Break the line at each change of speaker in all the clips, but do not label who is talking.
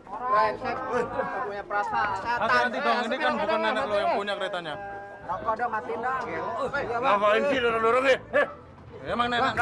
Brengsek, punya perasaan.
Hati-hati dong, ini kan bukan nenek lo yang punya keretanya.
Rokok dong, matiin dong.
Ngapain sih dorong-dorong nih? Emang nenek.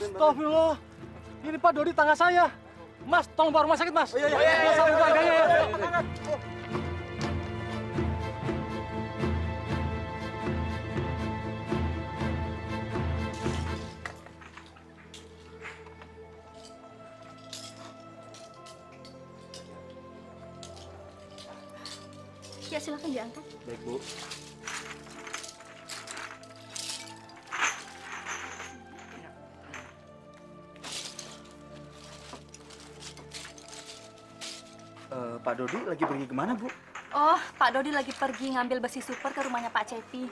Astagfirullah, ini Pak Dodi tangga saya. Mas, tolong bawa rumah sakit, Mas. Iya. Sama keluarganya ya.
Ya, silakan diangkat.
Baik, Bu. Pak Dodi lagi pergi kemana, Bu?
Oh, Pak Dodi lagi pergi ngambil besi super ke rumahnya Pak Cepi.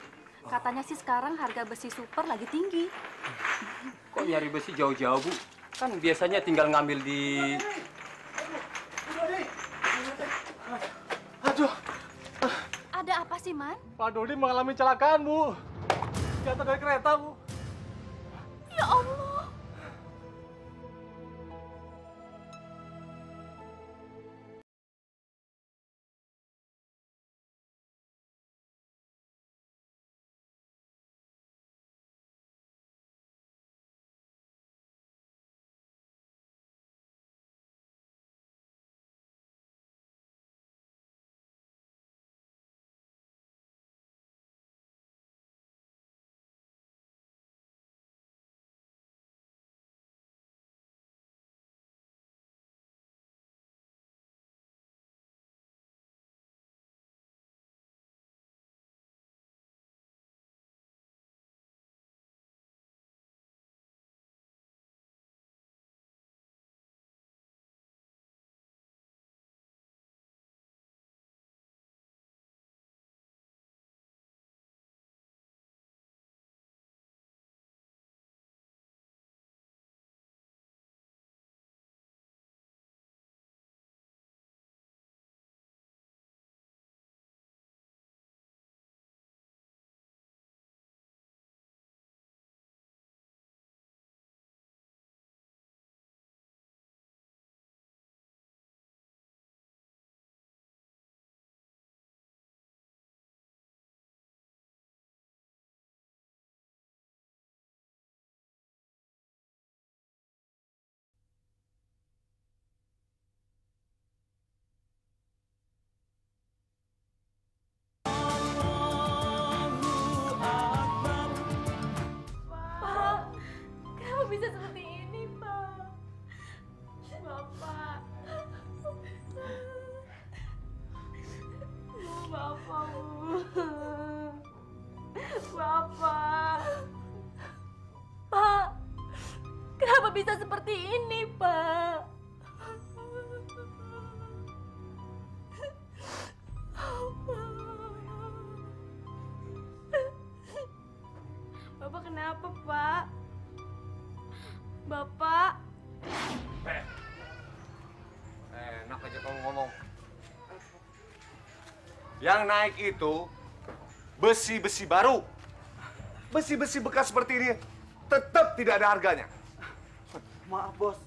Katanya sih sekarang harga besi super lagi tinggi.
Kok nyari besi jauh-jauh, Bu? Kan biasanya tinggal ngambil di...
Aduh,
Ada apa sih, Man?
Pak Dodi mengalami kecelakaan, Bu. Jatuh dari kereta, Bu.
Ya Allah.
Bisa seperti ini, Pak. Bapak. Bapak, Bu. Bapak. Pak, kenapa bisa seperti ini, Pak? Bapak kenapa, Pak? Bapak.
Enak aja kamu ngomong. Yang naik itu besi-besi baru. Besi-besi bekas seperti ini tetap tidak ada harganya.
Maaf, Bos.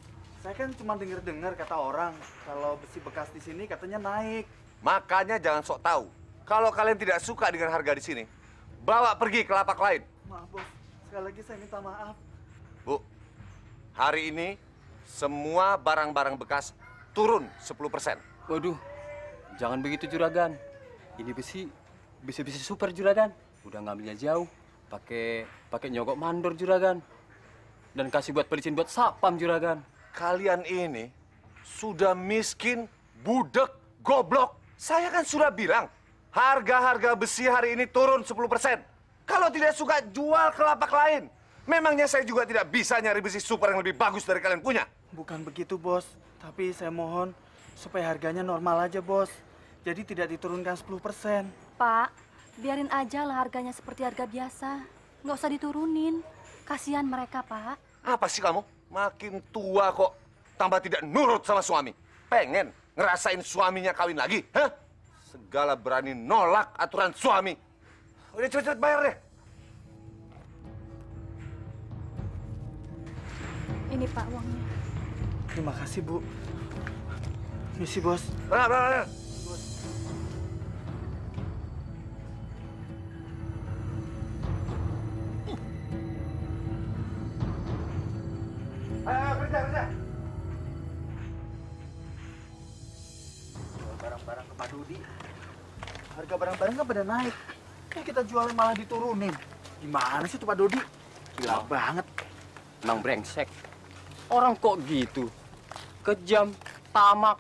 Saya kan cuma dengar-dengar kata orang kalau besi bekas di sini katanya naik.
Makanya jangan sok tahu. Kalau kalian tidak suka dengan harga di sini, bawa pergi ke lapak lain.
Maaf, Bos. Sekali lagi saya minta maaf.
Bu, hari ini semua barang-barang bekas turun 10%.
Waduh, jangan begitu Juragan. Ini besi super Juragan. Udah ngambilnya jauh, pakai nyogok mandor Juragan. Dan kasih buat pelicin buat sapam Juragan.
Kalian ini sudah miskin, budek, goblok. Saya kan sudah bilang, harga-harga besi hari ini turun 10%. Kalau tidak suka, jual ke lapak lain. Memangnya saya juga tidak bisa nyari besi super yang lebih bagus dari kalian punya?
Bukan begitu, Bos. Tapi saya mohon supaya harganya normal aja, Bos. Jadi tidak diturunkan 10%.
Pak, biarin aja lah harganya seperti harga biasa. Nggak usah diturunin. Kasihan mereka, Pak.
Apa sih kamu? Makin tua kok tambah tidak nurut sama suami. Pengen ngerasain suaminya kawin lagi, hah? Segala berani nolak aturan suami. Udah cepet-cepet bayar deh.
Ini Pak uangnya.
Terima kasih, Bu. Misi, Bos.
Benar. Ayo, kerja.
Barang-barang ke Pak Dodi. Harga barang-barang kan pada naik. Kayak kita jualnya malah diturunin. Gimana sih tuh Pak Dodi? Gila banget.
Emang brengsek. Orang kok gitu? Kejam, tamak.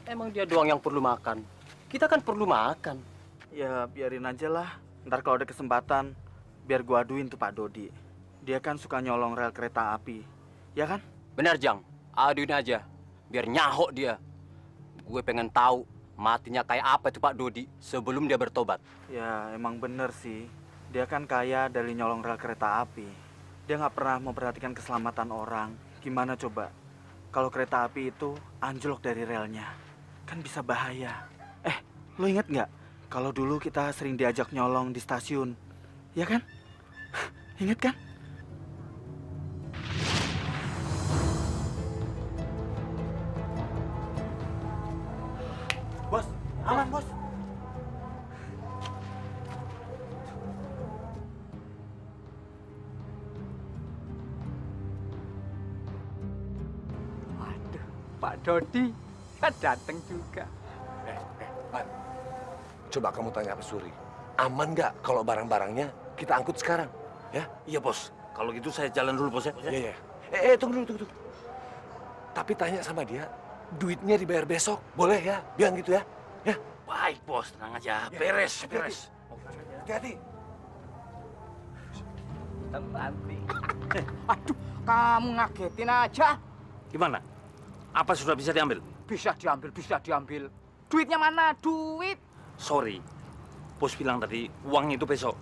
Emang dia doang yang perlu makan. Kita kan perlu makan.
Ya biarin aja lah. Ntar kalau ada kesempatan, biar gua aduin tuh Pak Dodi. Dia kan suka nyolong rel kereta api. Ya kan?
Benar, Jang. Aduin aja. Biar nyahok dia. Gue pengen tahu matinya kayak apa itu Pak Dodi sebelum dia bertobat.
Ya emang bener sih. Dia kan kaya dari nyolong rel kereta api. Dia nggak pernah memperhatikan keselamatan orang. Gimana coba? Kalau kereta api itu anjlok dari relnya, kan bisa bahaya. Lo inget nggak? Kalau dulu kita sering diajak nyolong di stasiun, ya kan? Ingat kan? Bos, aman bos.
Waduh, Pak Dodi kan datang juga.
Man, coba kamu tanya ke Suri. Aman nggak kalau barang-barangnya kita angkut sekarang? Ya?
Iya, Bos. Kalau gitu saya jalan dulu, Bos ya.
Iya. Tunggu dulu. Tapi tanya sama dia, duitnya dibayar besok. Boleh ya? Bilang gitu ya. Ya.
Baik, Bos. Tenang aja. Beres.
Hati-hati.
Nanti. Aduh, kamu ngagetin aja.
Gimana? Apa sudah bisa diambil?
Bisa diambil. Duitnya mana? Duit.
Sorry. Bos bilang tadi uangnya itu besok.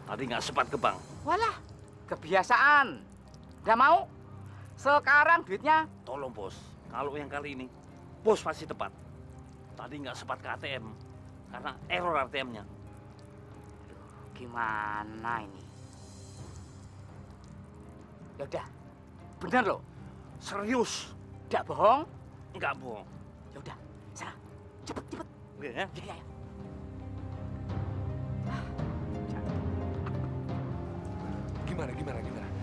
Tadi nggak sempat ke bank.
Walah, kebiasaan. Udah mau? Sekarang duitnya.
Tolong, Bos. Kalau yang kali ini, Bos pasti tepat. Tadi nggak sempat ke ATM. Karena error ATM-nya.
Gimana ini? Ya udah, bener loh.
Serius.
Tidak bohong.
Nggak bohong.
Ya udah, sana. Cepet.
Ya.
Ya.
Gimana?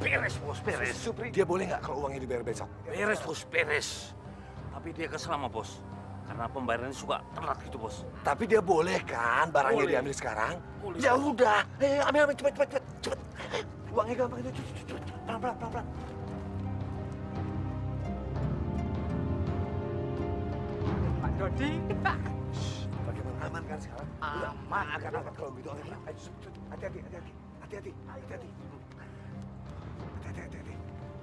Beres, Bos. Beres.
Supri, dia boleh nggak kalau uangnya dibayar besok?
Beres, Bos. Beres. Tapi dia kesel sama Bos. Karena pembayarannya suka telat gitu, Bos.
Tapi dia boleh kan barangnya
Boleh.
diambil sekarang?
Boleh,
Ya
Bos.
udah, ambil cepet. Uangnya gampang itu, cepet. Pelan-pelan.
Pak Dodi.
Bagaimana, aman kan sekarang?
Aman.
Angkat kalau gitu. Ayo, hati-hati. Hati-hati.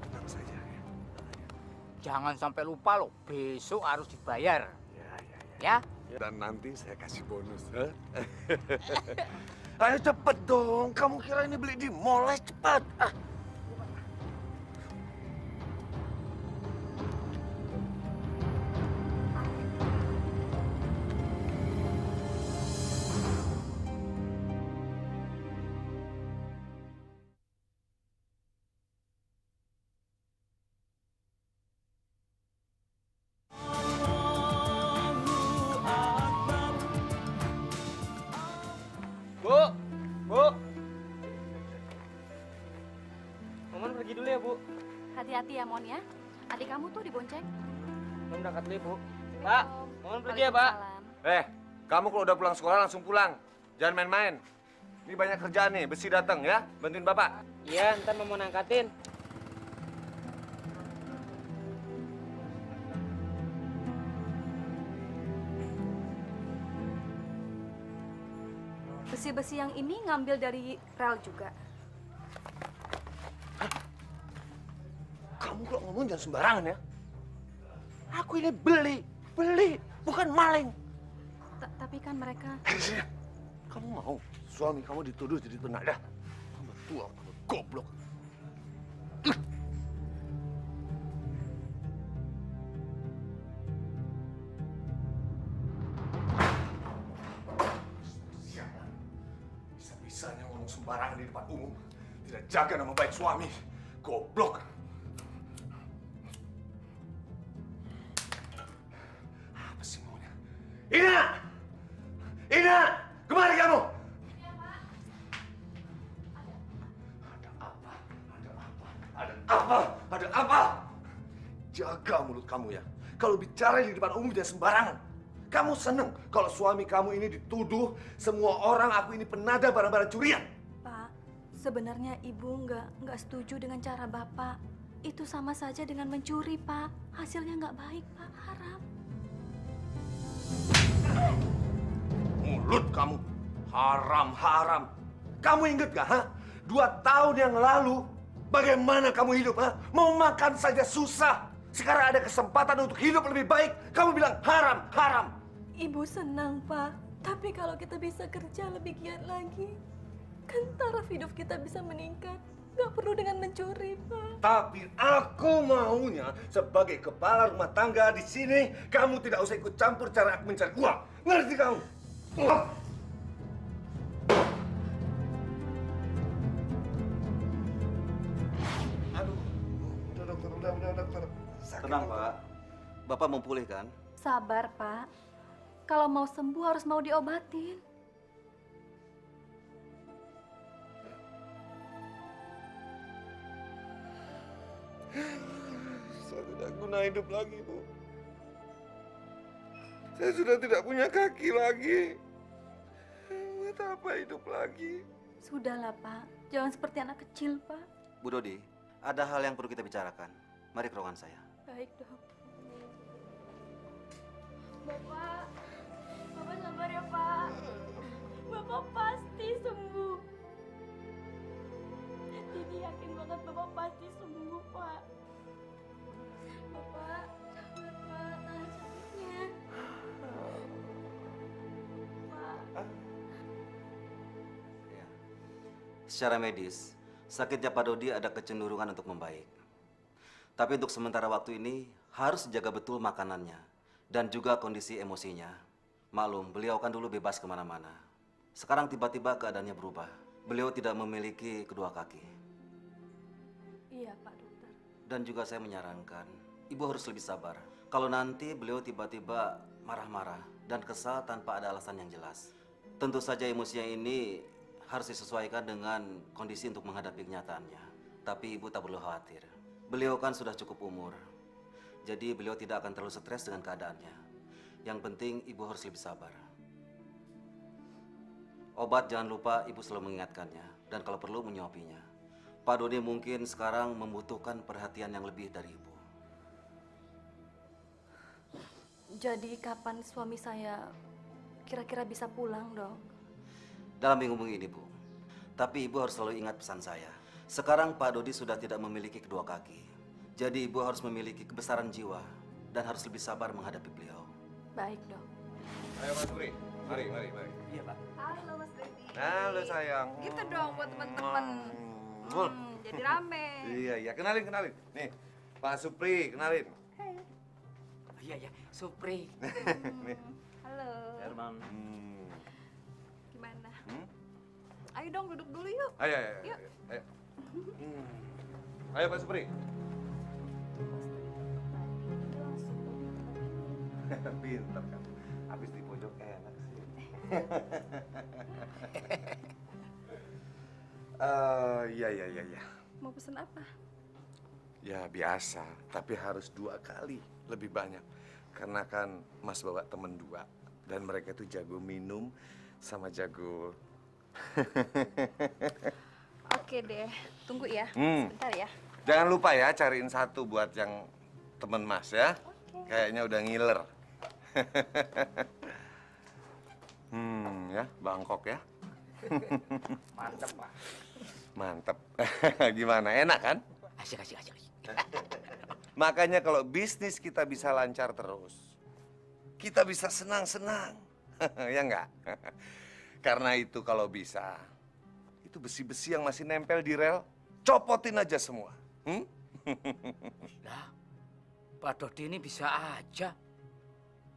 Tenang saja ya.
Jangan sampai lupa loh, besok harus dibayar. Ya?
Dan nanti saya kasih bonus. Ayo cepet dong. Kamu kira ini beli di mall? Cepat.
Bu. Momen pergi dulu ya, Bu.
Hati-hati ya, Mon ya. Adik kamu tuh dibonceng.
Belum berangkat dulu, Bu. Pak, Momen pergi ya, Pak.
Waalaikumsalam.
Kamu kalau udah pulang sekolah langsung pulang. Jangan main-main. Ini banyak kerjaan nih, besi datang ya. Bantuin Bapak.
Iya, ntar mau angkatin.
Besi-besi yang ini ngambil dari rel juga.
Kamu kalau ngomong jangan sembarangan ya. Aku ini beli, bukan maling.
Tapi kan mereka...
Kamu mau suami kamu dituduh jadi penadah? Kamu tua, kamu goblok. Sialan. Bisa-bisanya ngomong sembarangan di depan umum. Tidak jaga nama baik suami. Goblok. Apa sih maunya? Ina! Ina! Kemari kamu!
Ya, Pak.
Ada apa? Ada apa? Ada apa? Ada apa? Jaga mulut kamu ya. Kalau bicara di depan umum jangan sembarangan. Kamu seneng kalau suami kamu ini dituduh semua orang aku ini penada barang-barang curian.
Pak, sebenarnya Ibu nggak setuju dengan cara Bapak. Itu sama saja dengan mencuri, Pak. Hasilnya nggak baik, Pak. Haram.
Mulut kamu haram. Kamu inget gak, ha? 2 tahun yang lalu bagaimana kamu hidup, ha? Mau makan saja susah. Sekarang ada kesempatan untuk hidup lebih baik. Kamu bilang haram.
Ibu senang, Pak. Tapi kalau kita bisa kerja lebih giat lagi, kan taraf hidup kita bisa meningkat. Nggak perlu dengan mencuri, Pak.
Tapi aku maunya sebagai kepala rumah tangga di sini, kamu tidak usah ikut campur cara aku mencari uang. Ngerti kamu? Aduh, udah dokter, udah dokter.
Tenang, Pak. Bapak mau pulih kan?
Sabar, Pak. Kalau mau sembuh harus mau diobatin.
Saya tidak guna hidup lagi, Bu. Saya sudah tidak punya kaki lagi. Buat apa hidup lagi?
Sudahlah, Pak. Jangan seperti anak kecil, Pak.
Bu Dodi, ada hal yang perlu kita bicarakan. Mari ke ruangan saya.
Baik, Dok.
Bapak sabar ya, Pak. Bapak pasti sembuh. Didi yakin banget Bapak pasti sembuh, Pak. Bapak, sabar, Pak. Tahan sakitnya. Pak.
Ya. Secara medis, sakitnya Pak Dodi ada kecenderungan untuk membaik. Tapi untuk sementara waktu ini harus jaga betul makanannya dan juga kondisi emosinya. Maklum, beliau kan dulu bebas kemana-mana. Sekarang tiba-tiba keadaannya berubah. Beliau tidak memiliki kedua kaki.
Iya, Pak Dokter.
Dan juga saya menyarankan, Ibu harus lebih sabar. Kalau nanti beliau tiba-tiba marah-marah dan kesal tanpa ada alasan yang jelas. Tentu saja emosinya ini harus disesuaikan dengan kondisi untuk menghadapi kenyataannya. Tapi Ibu tak perlu khawatir. Beliau kan sudah cukup umur. Jadi beliau tidak akan terlalu stres dengan keadaannya. Yang penting Ibu harus lebih sabar. Obat jangan lupa Ibu selalu mengingatkannya. Dan kalau perlu menyuapinya. Pak Dodi mungkin sekarang membutuhkan perhatian yang lebih dari Ibu.
Jadi kapan suami saya kira-kira bisa pulang, Dok?
Dalam minggu ini, Bu. Tapi Ibu harus selalu ingat pesan saya. Sekarang Pak Dodi sudah tidak memiliki kedua kaki. Jadi Ibu harus memiliki kebesaran jiwa dan harus lebih sabar menghadapi beliau.
Baik, Dok.
Ayo Mas Suri, mari.
Iya, Pak.
Halo, Mas Devi.
Halo sayang.
Gitu dong buat teman-teman.
Betul.
Jadi rame.
Iya, kenalin. Nih, Pak Supri, kenalin.
Iya, Supri.
Nih.
Halo.
Herman.
Gimana? Ayo dong duduk dulu yuk.
Ayo.
Yuk.
Ayo Pak Supri. Pinter kan. Habis di pojok enak sih. Iya.
Mau pesen apa?
Ya biasa, tapi harus 2 kali lebih banyak. Karena kan Mas bawa temen 2 dan mereka tuh jago minum sama jago.
Oke deh, tunggu ya.
Hmm.
Sebentar ya.
Jangan lupa ya cariin 1 buat yang temen Mas ya.
Oke.
Kayaknya udah ngiler. Ya, Bangkok ya.
Mantap, Pak.
Mantep. Gimana, enak kan?
Asik.
Makanya kalau bisnis kita bisa lancar terus, kita bisa senang-senang. Ya enggak? Karena itu kalau bisa, itu besi-besi yang masih nempel di rel, copotin aja semua.
Lah, Pak Dodi ini bisa aja.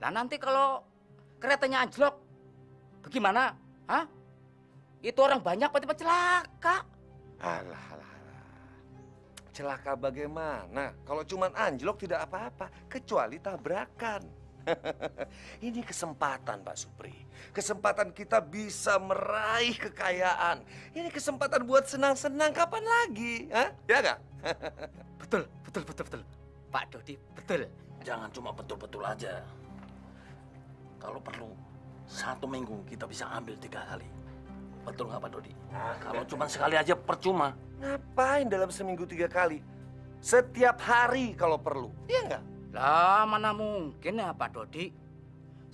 Lah nanti kalau keretanya anjlok, bagaimana? Hah? Itu orang banyak pasti celaka.
Alah. Celaka bagaimana? Kalau cuman anjlok tidak apa-apa, kecuali tabrakan. Ini kesempatan, Pak Supri. Kesempatan kita bisa meraih kekayaan. Ini kesempatan buat senang-senang, kapan lagi? Hah? Ya nggak?
Betul. Pak Dodi, betul.
Jangan cuma betul-betul aja. Kalau perlu, 1 minggu kita bisa ambil 3 kali. Betul nggak Pak Dodi? Kalau cuma sekali aja percuma.
Ngapain dalam seminggu 3 kali? Setiap hari kalau perlu. Iya nggak?
Lah, mana mungkin ya Pak Dodi?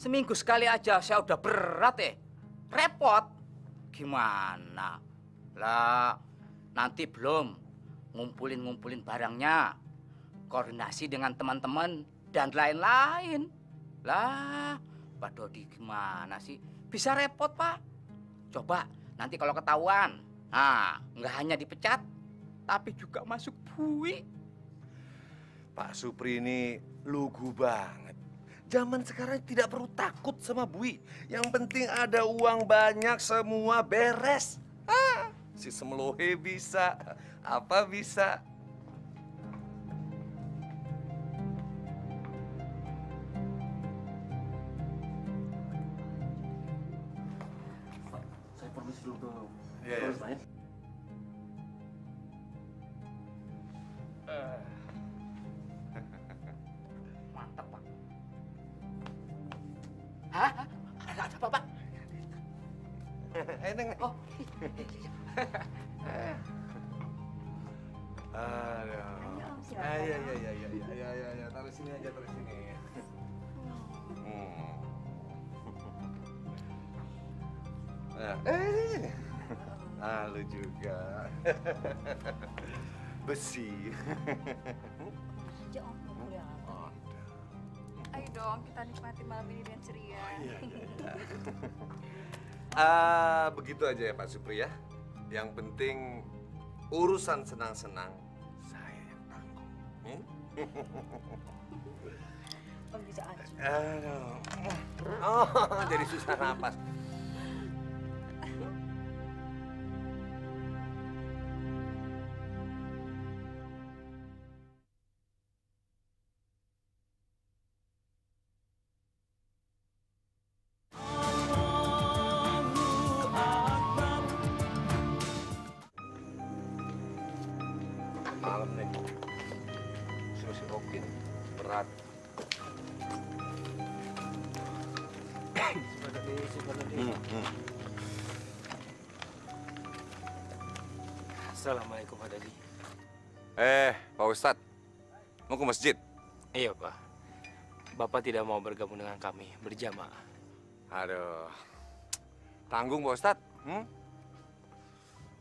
Seminggu sekali aja saya udah berat repot. Gimana? Lah, nanti belum ngumpulin barangnya, koordinasi dengan teman-teman dan lain-lain. Lah, Pak Dodi gimana sih? Bisa repot, Pak. Coba nanti kalau ketahuan, nah nggak hanya dipecat, tapi juga masuk bui.
Pak Supri ini lugu banget. Zaman sekarang tidak perlu takut sama bui. Yang penting ada uang banyak, semua beres. Si Semlohe bisa, apa bisa.
Saya permisi dulu tuh.
Iya.
Mantap, Pak. Hah? Ada apa, Pak?
Neng.
Oh.
Aduh. Ya. Taruh sini aja, taruh sini. Lu juga. Besi.
Ayo dong, kita nikmati malam ini dengan ceria.
Begitu aja ya Pak Supri ya. Yang penting urusan senang-senang saya yang tanggung.
Om bisa aja.
Aduh. Jadi susah napas. Malam nih, susi okin berat.
Assalamualaikum Pak Dodi.
Pak Ustadz, mau ke masjid?
Iya Pak. Bapak tidak mau bergabung dengan kami berjamaah.
Aduh, tanggung Pak Ustadz.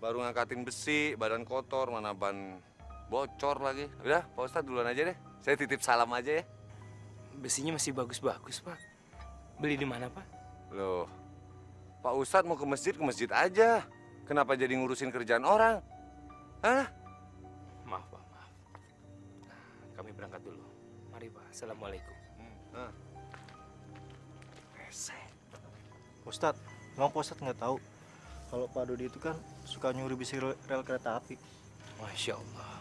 Baru ngangkatin besi, badan kotor, mana ban bocor lagi. Udah, Pak Ustadz duluan aja deh. Saya titip salam aja ya.
Besinya masih bagus-bagus Pak. Beli di mana Pak?
Loh, Pak Ustadz mau ke masjid aja. Kenapa jadi ngurusin kerjaan orang? Hah?
Maaf Pak, maaf. Kami berangkat dulu. Mari Pak, Assalamualaikum.
Ustadz, emang Pak Ustadz nggak tahu kalau Pak Dodi itu kan suka nyuri besi rel kereta api.
Masya Allah.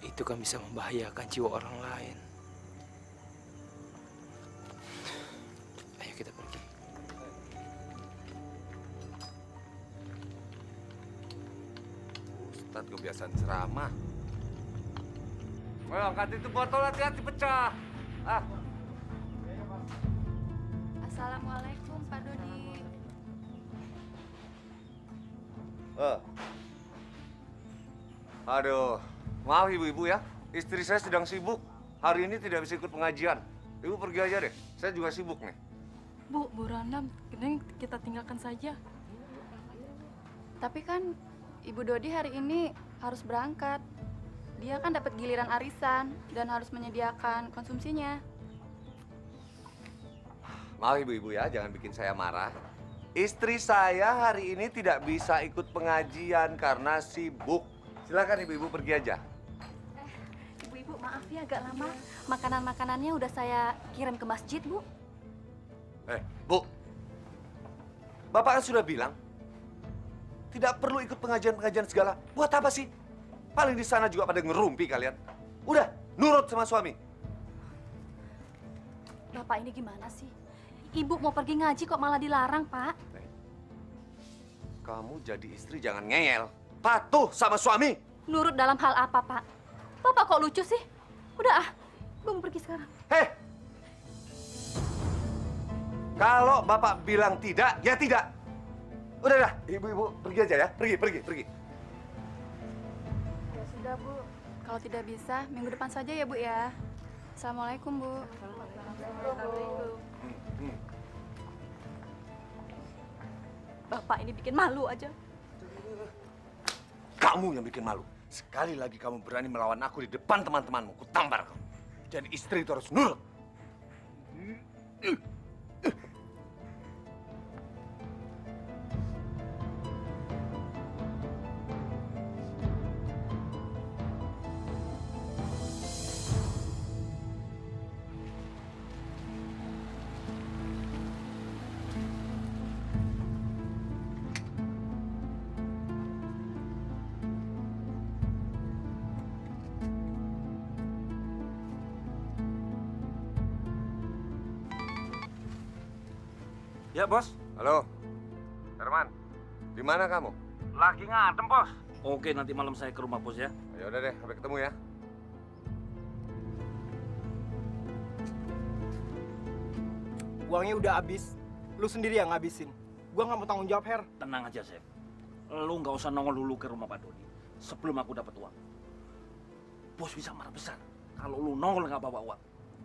Itu kan bisa membahayakan jiwa orang lain. Ayo kita pergi.
Ustadz kebiasaan ceramah. Well, angkat itu botol, hati-hati pecah.
Assalamualaikum Pak Dodi.
Aduh, maaf ibu-ibu ya. Istri saya sedang sibuk. Hari ini tidak bisa ikut pengajian. Ibu pergi aja deh. Saya juga sibuk nih.
Bu Rana, mending kita tinggalkan saja.
Tapi kan Ibu Dodi hari ini harus berangkat. Dia kan dapat giliran arisan dan harus menyediakan konsumsinya.
Maaf ibu-ibu ya, jangan bikin saya marah. Istri saya hari ini tidak bisa ikut pengajian karena sibuk. Silakan ibu-ibu pergi aja.
Ibu-ibu maaf ya agak lama. Makanan-makanannya udah saya kirim ke masjid, Bu.
Bu. Bapak kan sudah bilang tidak perlu ikut pengajian-pengajian segala. Buat apa sih? Paling di sana juga pada ngerumpi kalian. Udah, nurut sama suami.
Bapak ini gimana sih? Ibu mau pergi ngaji kok malah dilarang, Pak.
Kamu jadi istri jangan ngeyel. Patuh sama suami.
Nurut dalam hal apa, Pak? Bapak kok lucu sih? Udah Ibu mau pergi sekarang.
Hei! Kalau Bapak bilang tidak, ya tidak. Udah, ibu-ibu pergi aja ya. Pergi.
Ya sudah, Bu. Kalau tidak bisa, minggu depan saja ya, Bu ya. Assalamualaikum, Bu. Bapak ini bikin malu aja.
Kamu yang bikin malu. Sekali lagi kamu berani melawan aku di depan teman-temanmu, ku tampar kamu. Jadi istri itu harus nurut.
Ya, Bos.
Halo, Herman. Di mana kamu?
Lagi ngadem, Bos. Oke, nanti malam saya ke rumah, Bos ya.
Ya udah deh, sampai ketemu ya.
Uangnya udah habis. Lu sendiri yang ngabisin. Gua nggak mau tanggung jawab, Her.
Tenang aja, Chef. Lu nggak usah nongol dulu ke rumah Pak Dodi sebelum aku dapat uang. Bos bisa marah besar kalau lu nongol nggak bawa uang.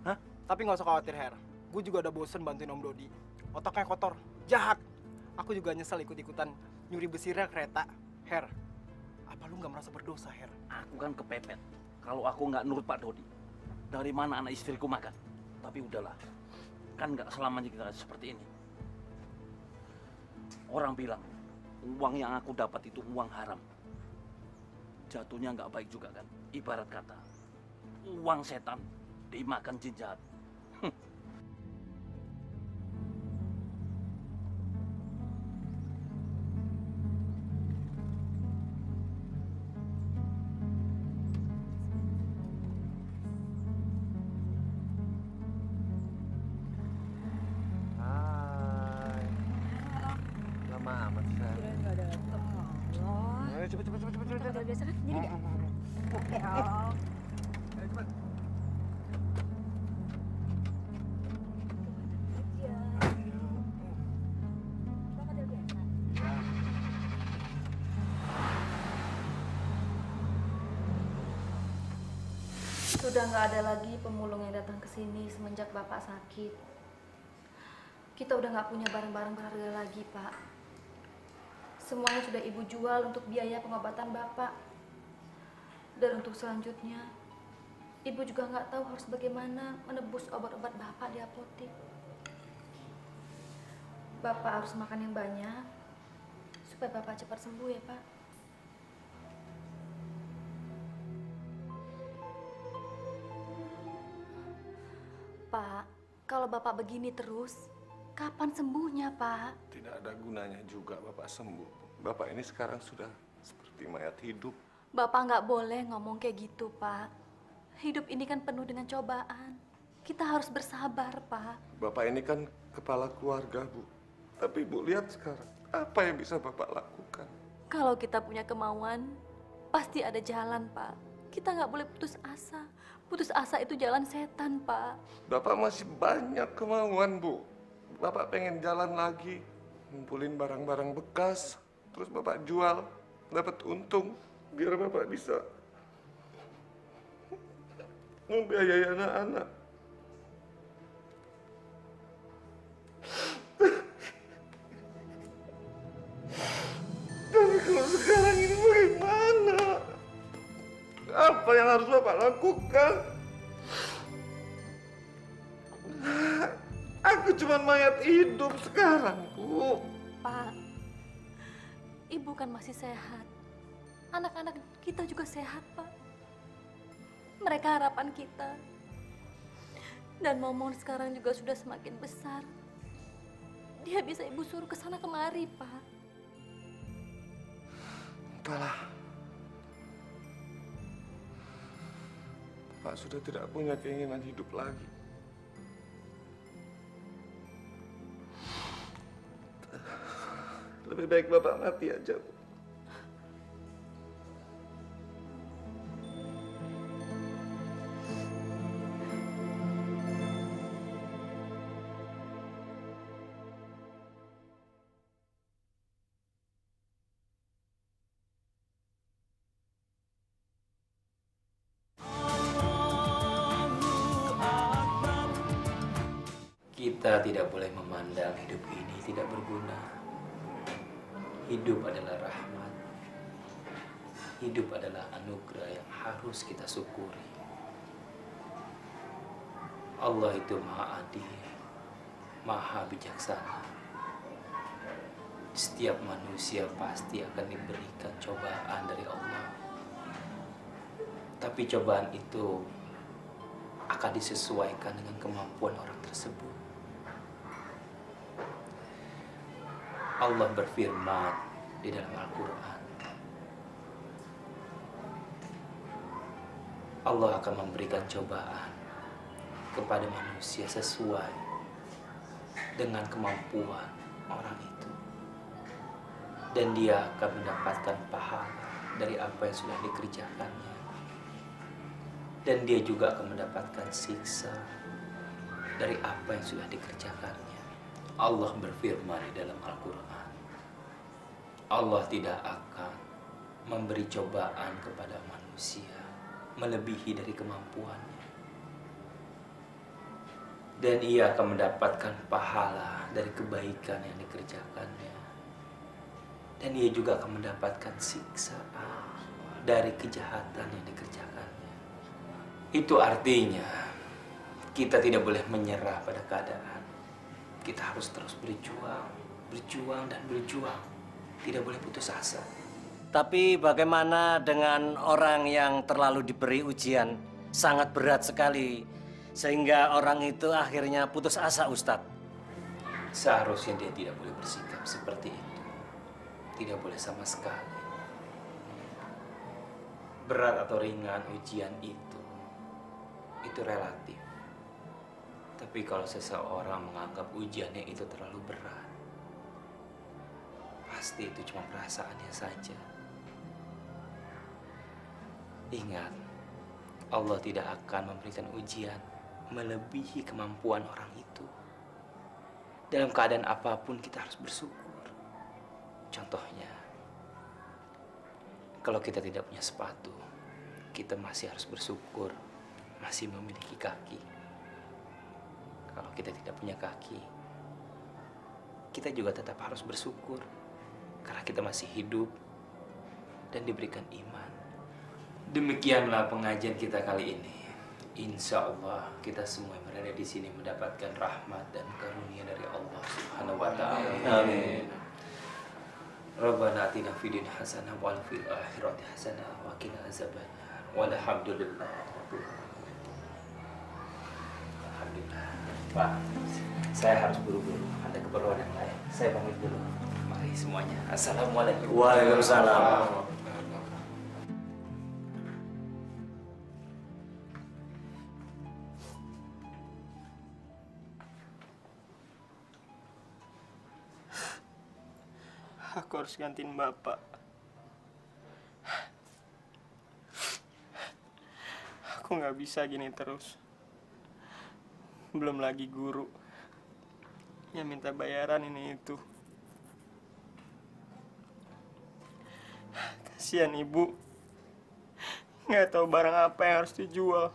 Hah?
Tapi nggak usah khawatir, Her. Gue juga udah bosen bantuin Om Dodi. Otaknya kotor, jahat. Aku juga nyesel ikut-ikutan nyuri besi rel kereta. Her, apa lu nggak merasa berdosa, Her?
Aku kan kepepet. Kalau aku nggak nurut Pak Dodi, dari mana anak istriku makan? Tapi udahlah, kan nggak selamanya kita seperti ini. Orang bilang, uang yang aku dapat itu uang haram. Jatuhnya nggak baik juga kan? Ibarat kata, uang setan dimakan jin jahat.
Sudah nggak ada lagi pemulung yang datang ke sini semenjak Bapak sakit. Kita udah nggak punya barang-barang berharga lagi, Pak. Semuanya sudah Ibu jual untuk biaya pengobatan Bapak. Dan untuk selanjutnya, Ibu juga nggak tahu harus bagaimana menebus obat-obat Bapak di apotek. Bapak harus makan yang banyak, supaya Bapak cepat sembuh ya, Pak. Pak, kalau Bapak begini terus, kapan sembuhnya, Pak?
Tidak ada gunanya juga Bapak sembuh. Bapak ini sekarang sudah seperti mayat hidup.
Bapak nggak boleh ngomong kayak gitu, Pak. Hidup ini kan penuh dengan cobaan. Kita harus bersabar, Pak.
Bapak ini kan kepala keluarga, Bu. Tapi Bu, lihat sekarang, apa yang bisa Bapak lakukan?
Kalau kita punya kemauan, pasti ada jalan, Pak. Kita nggak boleh putus asa. Putus asa itu jalan setan, Pak.
Bapak masih banyak kemauan, Bu. Bapak pengen jalan lagi, ngumpulin barang-barang bekas, terus Bapak jual, dapat untung, biar Bapak bisa membiayai anak-anak. Tapi kalau sekarang ini bagaimana? Apa yang harus Bapak lakukan? Aku cuma mayat hidup sekarang, Bu.
Pak, Ibu kan masih sehat. Anak-anak kita juga sehat, Pak. Mereka harapan kita. Dan Momon sekarang juga sudah semakin besar. Dia bisa Ibu suruh ke sana kemari, Pak.
Entahlah. Pak sudah tidak punya keinginan hidup lagi. Lebih baik Bapak mati aja, Bu.
Kita tidak boleh memandang hidup ini tidak berguna. Hidup adalah rahmat. Hidup adalah anugerah yang harus kita syukuri. Allah itu Maha Adil, Maha Bijaksana. Setiap manusia pasti akan diberikan cobaan dari Allah. Tapi cobaan itu akan disesuaikan dengan kemampuan orang tersebut. Allah berfirman di dalam Al-Quran, Allah akan memberikan cobaan kepada manusia sesuai dengan kemampuan orang itu. Dan dia akan mendapatkan pahala dari apa yang sudah dikerjakannya. Dan dia juga akan mendapatkan siksa dari apa yang sudah dikerjakannya. Allah berfirman di dalam Al-Quran, Allah tidak akan memberi cobaan kepada manusia melebihi dari kemampuannya. Dan ia akan mendapatkan pahala dari kebaikan yang dikerjakannya. Dan ia juga akan mendapatkan siksa dari kejahatan yang dikerjakannya. Itu artinya kita tidak boleh menyerah pada keadaan. Kita harus terus berjuang, berjuang dan berjuang. Tidak boleh putus asa.
Tapi bagaimana dengan orang yang terlalu diberi ujian sangat berat sekali sehingga orang itu akhirnya putus asa, Ustadz?
Seharusnya dia tidak boleh bersikap seperti itu. Tidak boleh sama sekali. Berat atau ringan ujian itu relatif. Tapi kalau seseorang menganggap ujiannya itu terlalu berat, pasti itu cuma perasaannya saja. Ingat, Allah tidak akan memberikan ujian melebihi kemampuan orang itu. Dalam keadaan apapun kita harus bersyukur. Contohnya, kalau kita tidak punya sepatu, kita masih harus bersyukur masih memiliki kaki. Kalau kita tidak punya kaki, kita juga tetap harus bersyukur karena kita masih hidup dan diberikan iman. Demikianlah pengajian kita kali ini. Insya Allah kita semua yang berada di sini mendapatkan rahmat dan karunia dari Allah Subhanahu wa Ta'ala. Amin. Rabbana atina fid dunya hasanah wa fil akhirati hasanah wa qina azabannar. Walhamdulillah. Alhamdulillah. Pak, saya harus buru-buru. Ada keperluan yang lain. Saya pamit dulu. Mari semuanya. Assalamualaikum.
Waalaikumsalam.
Aku harus gantiin Bapak. Aku nggak bisa gini terus. Belum lagi guru yang minta bayaran ini itu. Kasihan ibu, nggak tahu barang apa yang harus dijual.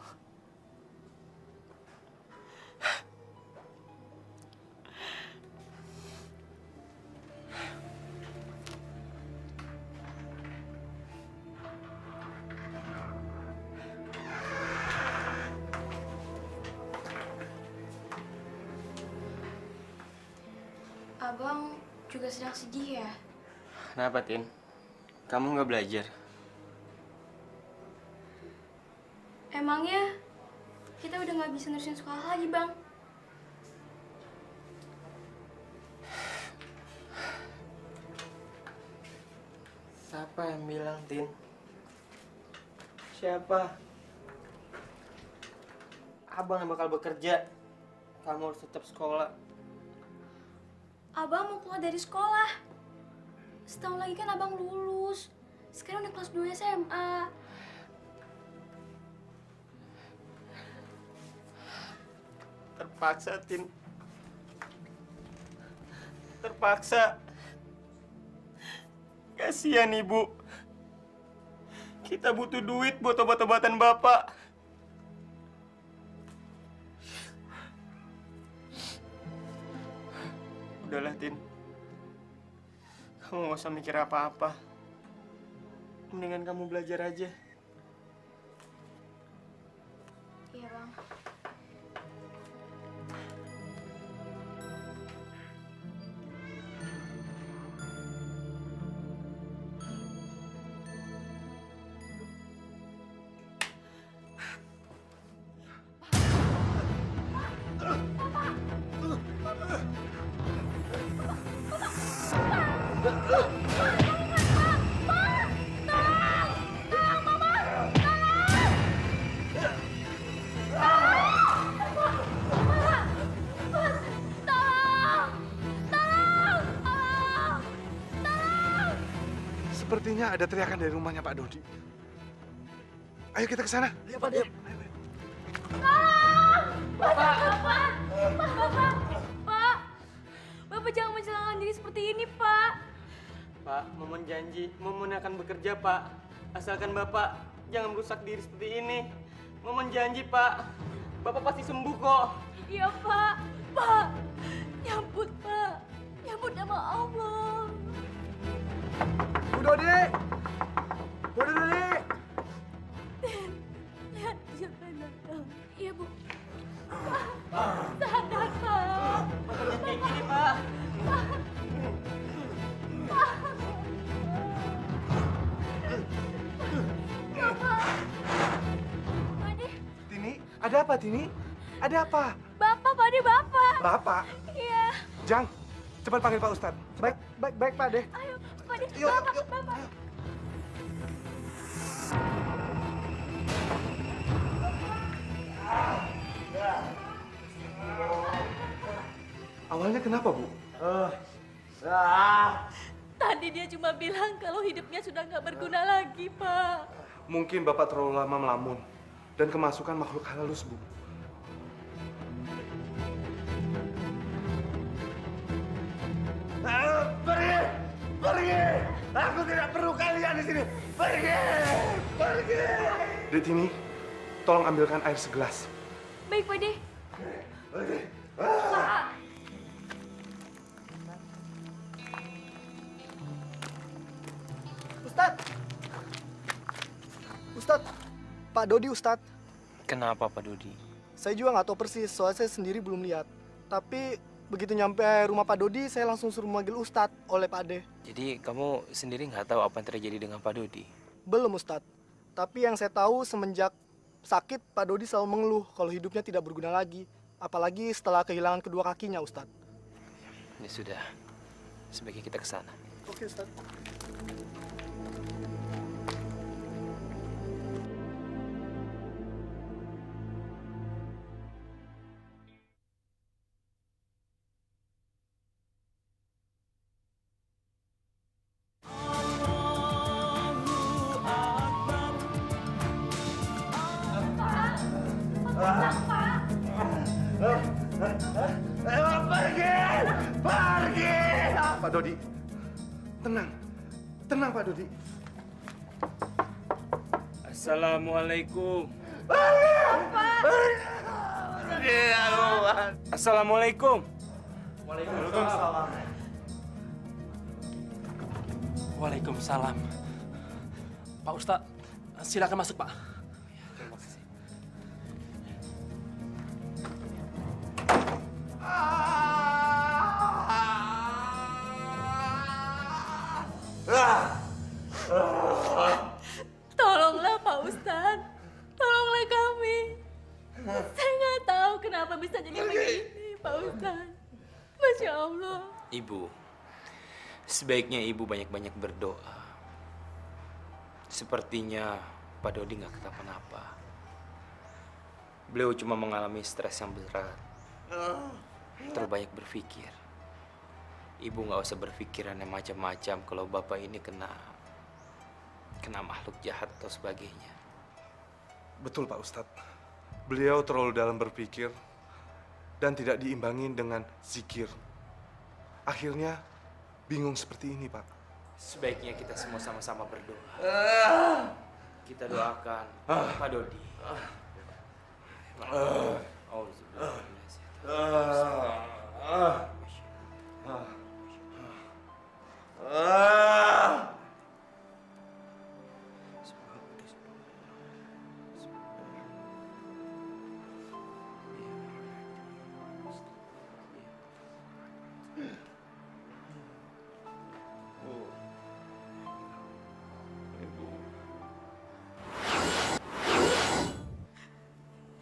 Abang juga sedang sedih ya?
Kenapa, Tin? Kamu nggak belajar?
Emangnya kita udah nggak bisa nerusin sekolah lagi, Bang?
Siapa yang bilang, Tin? Siapa? Abang yang bakal bekerja. Kamu harus tetap sekolah.
Abang mau keluar dari sekolah. Setahun lagi kan abang lulus. Sekarang udah kelas 2 SMA.
Terpaksa, Tin. Terpaksa. Kasihan Ibu. Kita butuh duit buat obat-obatan Bapak. Udahlah, Tin. Kamu nggak usah mikir apa-apa. Mendingan kamu belajar aja.
Iya, Bang.
Sepertinya ada teriakan dari rumahnya Pak Dodi. Ayo kita ke sana.
Ayo, Pak, ayo.
Bapak jangan mencelakakan diri seperti ini, Pak.
Pak, Momon janji, Momon akan bekerja, Pak. Asalkan Bapak jangan merusak diri seperti ini. Momon janji, Pak. Bapak pasti sembuh kok.
Iya, Pak. Pak, nyambut, Pak. Nyambut nama Allah.
Bu Dodi! Bu Dodi!
Lihat siapa yang datang. Iya, Bu. Pak, sadar, Pak.
Bapak jangan kayak gini, Pak.
Tini, ada apa Tini? Ada apa?
Bapak, Pak De, Bapak.
Bapak?
Iya.
Jang, cepat panggil Pak Ustadz. Baik Pak De.
Ayo, Pak De,
Yuk,
Bapak,
yuk.
Bapak.
Awalnya kenapa, Bu?
Tadi dia cuma bilang kalau hidupnya sudah nggak berguna lagi, Pak.
Mungkin Bapak terlalu lama melamun dan kemasukan makhluk halus, Bu.
Pergi! Pergi! Aku tidak perlu kalian di sini. Pergi! Pergi!
Dek Tini, tolong ambilkan air segelas.
Baik, Pak De.
Pergi!
Pak.
Ustadz! Ustadz! Pak Dodi, Ustadz.
Kenapa, Pak Dodi?
Saya juga nggak tahu persis, soalnya saya sendiri belum lihat. Tapi begitu nyampe rumah Pak Dodi, saya langsung suruh manggil Ustadz oleh Pak Ade.
Jadi kamu sendiri nggak tahu apa yang terjadi dengan Pak Dodi?
Belum, Ustadz. Tapi yang saya tahu semenjak sakit, Pak Dodi selalu mengeluh kalau hidupnya tidak berguna lagi. Apalagi setelah kehilangan kedua kakinya, Ustadz.
Ya sudah, sebaiknya kita ke sana.
Oke, Ustadz.
Pergi! Pergi!
Pak Dodi, tenang. Tenang, Pak Dodi.
Assalamualaikum.
Pergi!
Assalamualaikum.
Waalaikumsalam.
Waalaikumsalam. Pak Ustadz, silakan masuk, Pak.
bisa jadi begini, Pak Ustadz. Masya Allah.
Ibu, sebaiknya ibu banyak-banyak berdoa. Sepertinya Pak Dodi nggak kenapa-napa. Beliau cuma mengalami stres yang berat. Terlalu banyak berpikir. Ibu nggak usah berpikiran yang macam-macam kalau bapak ini kena makhluk jahat atau sebagainya.
Betul Pak Ustadz. Beliau terlalu dalam berpikir dan tidak diimbangin dengan zikir. Akhirnya bingung seperti ini, Pak.
Sebaiknya kita semua sama-sama berdoa. Kita doakan Pak Dodi.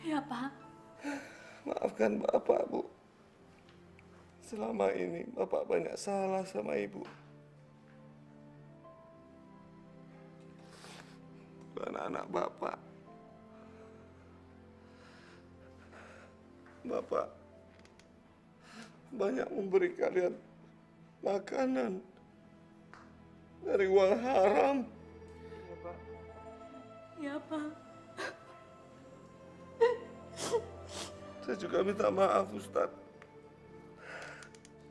Ya, Pak.
Maafkan Bapak, Bu. Selama ini Bapak banyak salah sama Ibu. Bukan anak Bapak. Bapak banyak memberi kalian makanan dari uang haram.
Ya, Pak. Ya, Pak.
Saya juga minta maaf, Ustadz.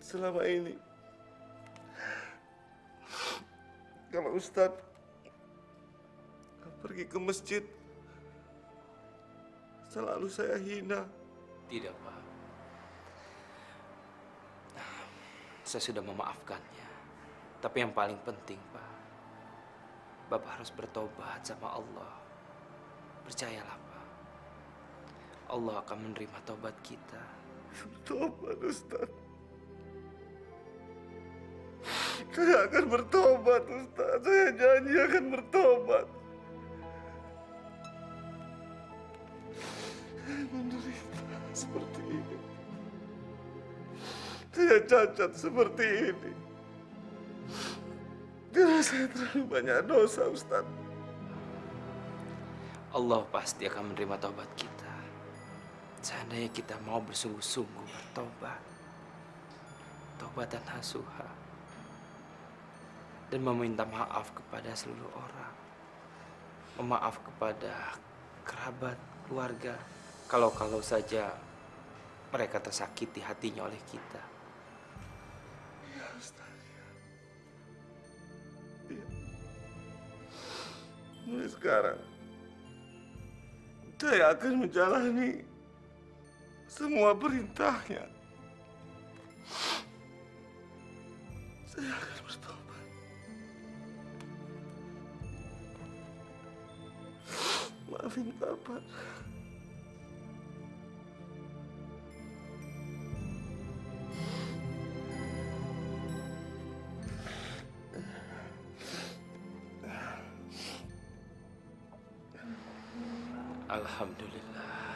Selama ini, kalau Ustadz pergi ke masjid, selalu saya hina.
Tidak, Pak. Saya sudah memaafkannya. Tapi yang paling penting, Pak, Bapak harus bertobat sama Allah. Percayalah, Pak. Allah akan menerima tobat kita.
Bertobat, Ustadz. Saya akan bertobat, Ustadz. Saya janji akan bertobat. Saya menderita seperti ini. Saya cacat seperti ini. Karena saya terlalu banyak dosa, Ustadz.
Allah pasti akan menerima tobat kita. Seandainya kita mau bersungguh-sungguh bertobat. Taubatan nasuha. Dan meminta maaf kepada seluruh orang. Memaaf kepada kerabat, keluarga. Kalau saja mereka tersakiti hatinya oleh kita.
Ya, Ustaz. Ya. Mulai sekarang, saya akan menjalani semua perintahnya. Saya akan bertobat. Maafin Bapak.
Alhamdulillah.